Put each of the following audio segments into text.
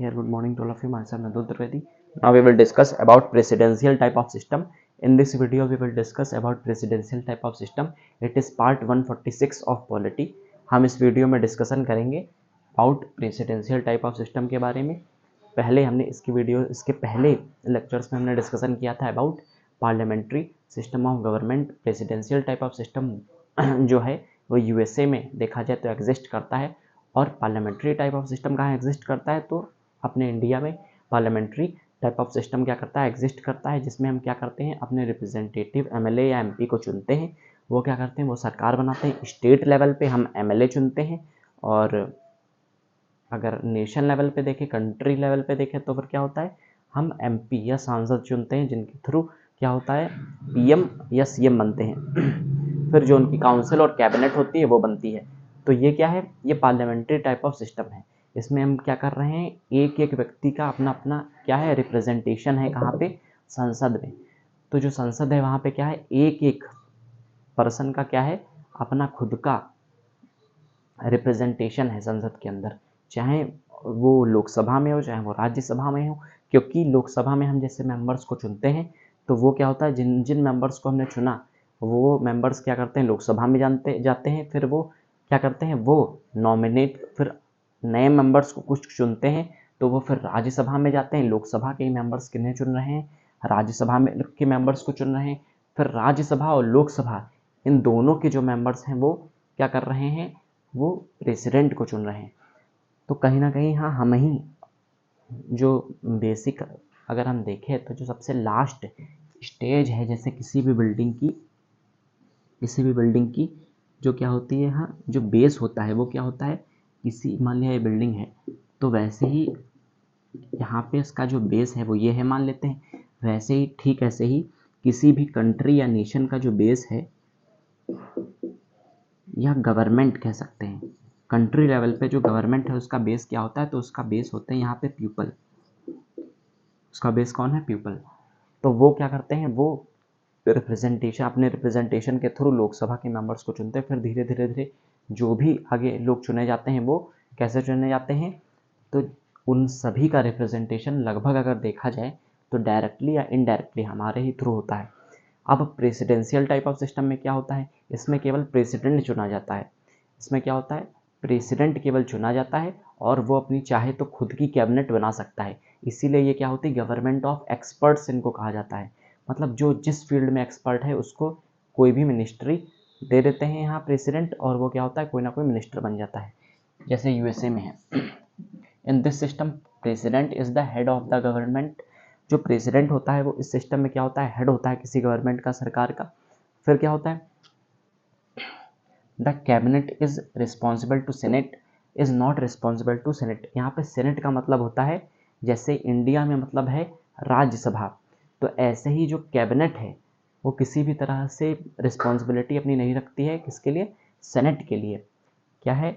Here, good morning to all of you. Myself Nadul Trivedi. Now we will discuss about presidential type of system. In this video, we will discuss about presidential type of system. It is part 146 of polity. हम इस video में discussion करेंगे about presidential type of system के बारे में. पहले हमने इसके पहले लेक्चर्स में हमने डिस्कशन किया था about parliamentary system of government. Presidential type of system जो है वो यूएसए में देखा जाए तो एग्जिस्ट करता है, और पार्लियामेंट्री टाइप ऑफ सिस्टम कहाँ एग्जिस्ट करता है, तो अपने इंडिया में पार्लियामेंट्री टाइप ऑफ सिस्टम क्या करता है, एग्जिस्ट करता है, जिसमें हम क्या करते हैं, अपने रिप्रेजेंटेटिव एमएलए या एमपी को चुनते हैं. वो क्या करते हैं, वो सरकार बनाते हैं. स्टेट लेवल पे हम एमएलए चुनते हैं, और अगर नेशन लेवल पे देखें, कंट्री लेवल पे देखें, तो फिर क्या होता है, हम एमपी या सांसद चुनते हैं, जिनके थ्रू क्या होता है, पीएम या सीएम बनते हैं. फिर जो उनकी काउंसिल और कैबिनेट होती है वो बनती है. तो ये क्या है, ये पार्लियामेंट्री टाइप ऑफ सिस्टम है. इसमें हम क्या कर रहे हैं, एक एक व्यक्ति का अपना अपना क्या है, रिप्रेजेंटेशन है. कहाँ पे, संसद में. तो जो संसद है वहाँ पे क्या है, एक एक पर्सन का क्या है, अपना खुद का रिप्रेजेंटेशन है संसद के अंदर, चाहे वो लोकसभा में हो चाहे वो राज्यसभा में हो. क्योंकि लोकसभा में हम जैसे मेंबर्स को चुनते हैं, तो वो क्या होता है, जिन जिन मेंबर्स को हमने चुना वो मेंबर्स क्या करते हैं, लोकसभा में जाते हैं. फिर वो क्या करते हैं, वो नॉमिनेट, फिर नए मेंबर्स को कुछ चुनते हैं, तो वो फिर राज्यसभा में जाते हैं. लोकसभा के मेंबर्स किन्हें चुन रहे हैं, राज्यसभा में के मेंबर्स को चुन रहे हैं. फिर राज्यसभा और लोकसभा इन दोनों के जो मेंबर्स हैं वो क्या कर रहे हैं, वो प्रेसिडेंट को चुन रहे हैं. तो कहीं ना कहीं हाँ, हम ही जो बेसिक अगर हम देखें तो जो सबसे लास्ट स्टेज है, जैसे किसी भी बिल्डिंग की जो क्या होती है, हाँ, जो बेस होता है वो क्या होता है, किसी मान लिया ये बिल्डिंग है, तो वैसे ही यहाँ पे इसका जो बेस है वो ये है मान लेते हैं. वैसे ही ठीक ऐसे ही किसी भी कंट्री या नेशन का जो बेस है या गवर्नमेंट कह सकते हैं, कंट्री लेवल पे जो गवर्नमेंट है उसका बेस क्या होता है, तो उसका बेस होते हैं यहाँ पे पीपल. उसका बेस कौन है, पीपल. तो वो क्या करते हैं, वो अपने रिप्रेजेंटेशन के थ्रू लोकसभा के मेंबर्स को चुनते हैं. फिर धीरे धीरे जो भी आगे लोग चुने जाते हैं वो कैसे चुने जाते हैं, तो उन सभी का रिप्रेजेंटेशन लगभग अगर देखा जाए तो डायरेक्टली या इनडायरेक्टली हमारे ही थ्रू होता है. अब प्रेसिडेंशियल टाइप ऑफ सिस्टम में क्या होता है, इसमें केवल प्रेसिडेंट चुना जाता है. इसमें क्या होता है, प्रेसिडेंट केवल चुना जाता है, और वो अपनी चाहे तो खुद की कैबिनेट बना सकता है. इसीलिए ये क्या होती है, गवर्नमेंट ऑफ एक्सपर्ट्स इनको कहा जाता है. मतलब जो जिस फील्ड में एक्सपर्ट है उसको कोई भी मिनिस्ट्री दे देते हैं यहाँ प्रेसिडेंट, और वो क्या होता है, कोई ना कोई मिनिस्टर बन जाता है, जैसे यूएसए में है. In this system president is the head of the government. जो प्रेसिडेंट होता है वो इस सिस्टम में क्या होता है, हेड होता है किसी गवर्नमेंट का, सरकार का. फिर क्या होता है, the cabinet is responsible to senate is not responsible to senate. यहाँ पे सेनेट का मतलब होता है, जैसे इंडिया में मतलब है राज्यसभा, तो ऐसे ही जो कैबिनेट है वो किसी भी तरह से रिस्पॉन्सिबिलिटी अपनी नहीं रखती है. किसके लिए, सेनेट के लिए. क्या है,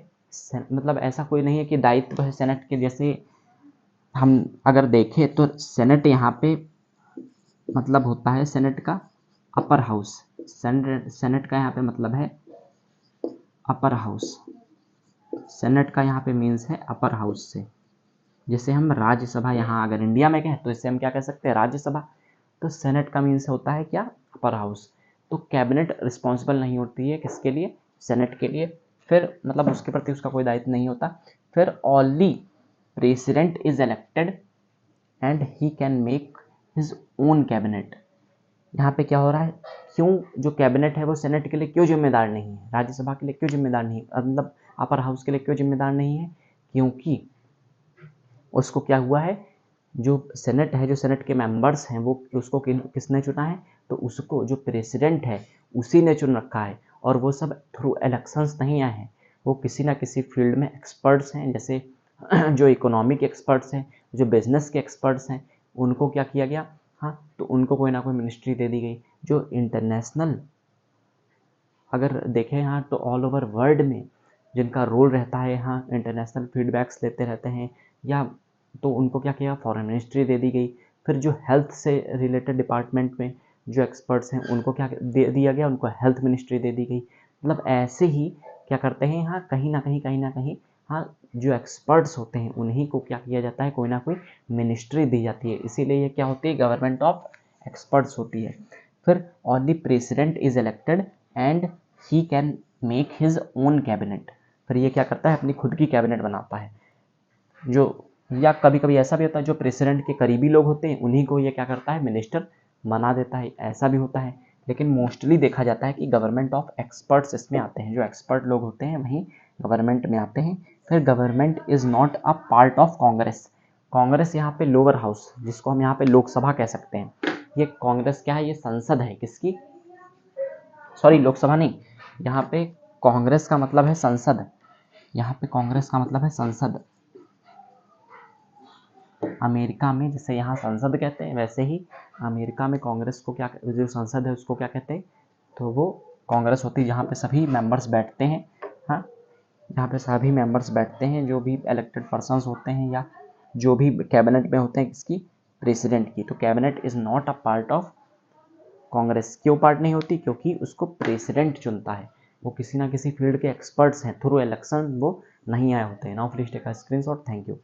मतलब ऐसा कोई नहीं है कि दायित्व है सेनेट के. जैसे हम अगर देखें तो सेनेट यहाँ पे मतलब होता है सेनेट का अपर हाउस. सेनेट का यहाँ पे मतलब है अपर हाउस. सेनेट का यहाँ पे मीन्स है अपर हाउस से. जैसे हम राज्यसभा यहाँ अगर इंडिया में कहें तो इससे हम क्या कह सकते हैं, राज्यसभा. तो सेनेट का मीन्स होता है क्या, अपर हाउस. तो कैबिनेट रिस्पॉन्सिबल नहीं होती है किसके लिए, सेनेट के लिए. फिर मतलब उसके प्रति उसका कोई दायित्व नहीं होता. फिर only president is elected and he can make his own cabinet. यहाँ पे क्या हो रहा है, क्यों जो कैबिनेट है वो सेनेट के लिए क्यों जिम्मेदार नहीं है, राज्यसभा के लिए क्यों जिम्मेदार नहीं है, मतलब अपर हाउस के लिए क्यों जिम्मेदार नहीं है, क्योंकि उसको क्या हुआ है, जो सेनेट है, जो सेनेट के मेंबर्स हैं वो उसको किसने चुना है, तो उसको जो प्रेसिडेंट है उसी ने चुन रखा है. और वो सब थ्रू इलेक्शंस नहीं आए हैं, वो किसी ना किसी फील्ड में एक्सपर्ट्स हैं. जैसे जो इकोनॉमिक एक्सपर्ट्स हैं, जो बिजनेस के एक्सपर्ट्स हैं, उनको क्या किया गया, हाँ, तो उनको कोई ना कोई मिनिस्ट्री दे दी गई. जो इंटरनेशनल अगर देखें यहाँ तो ऑल ओवर वर्ल्ड में जिनका रोल रहता है, यहाँ इंटरनेशनल फीडबैक्स लेते रहते हैं, या तो उनको क्या किया, फॉरेन मिनिस्ट्री दे दी गई. फिर जो हेल्थ से रिलेटेड डिपार्टमेंट में जो एक्सपर्ट्स हैं उनको क्या दे दिया गया, उनको हेल्थ मिनिस्ट्री दे दी गई. मतलब ऐसे ही क्या करते हैं यहाँ कहीं ना कहीं हाँ, जो एक्सपर्ट्स होते हैं उन्हीं को क्या किया जाता है, कोई ना कोई मिनिस्ट्री दी जाती है, इसीलिए ये क्या होती है, गवर्नमेंट ऑफ एक्सपर्ट्स होती है। फिर only president is elected and he can make his own cabinet. फिर ये क्या करता है, अपनी खुद की कैबिनेट बनाता है। जो या कभी कभी ऐसा भी होता है जो प्रेसिडेंट के करीबी लोग होते हैं उन्हीं को ये क्या करता है, मिनिस्टर बना देता है, ऐसा भी होता है। लेकिन मोस्टली देखा जाता है कि गवर्नमेंट ऑफ एक्सपर्ट्स इसमें आते हैं, जो एक्सपर्ट लोग होते हैं वहीं गवर्नमेंट में आते हैं। फिर government is not a part of Congress. Congress यहाँ पे लोअर हाउस, जिसको हम यहाँ पे लोकसभा कह सकते हैं, ये कांग्रेस क्या है, ये संसद है किसकी, सॉरी लोकसभा नहीं, यहाँ पे कांग्रेस का मतलब है संसद, यहाँ पे कांग्रेस का मतलब है संसद। अमेरिका में जैसे यहाँ संसद कहते हैं, वैसे ही अमेरिका में कांग्रेस को क्या, जो संसद है उसको क्या कहते हैं, तो वो कांग्रेस होती है, जहाँ पे सभी मेंबर्स बैठते हैं। हाँ, यहाँ पे सभी मेंबर्स बैठते हैं, जो भी इलेक्टेड पर्सन्स होते हैं या जो भी कैबिनेट में होते हैं, किसकी, प्रेसिडेंट की। तो cabinet is not a part of Congress. क्यों पार्ट नहीं होती, क्योंकि उसको प्रेसिडेंट चुनता है, वो किसी ना किसी फील्ड के एक्सपर्ट्स हैं, थ्रू इलेक्शन वो नहीं आए होते हैं। Now please take a screenshot, thank you.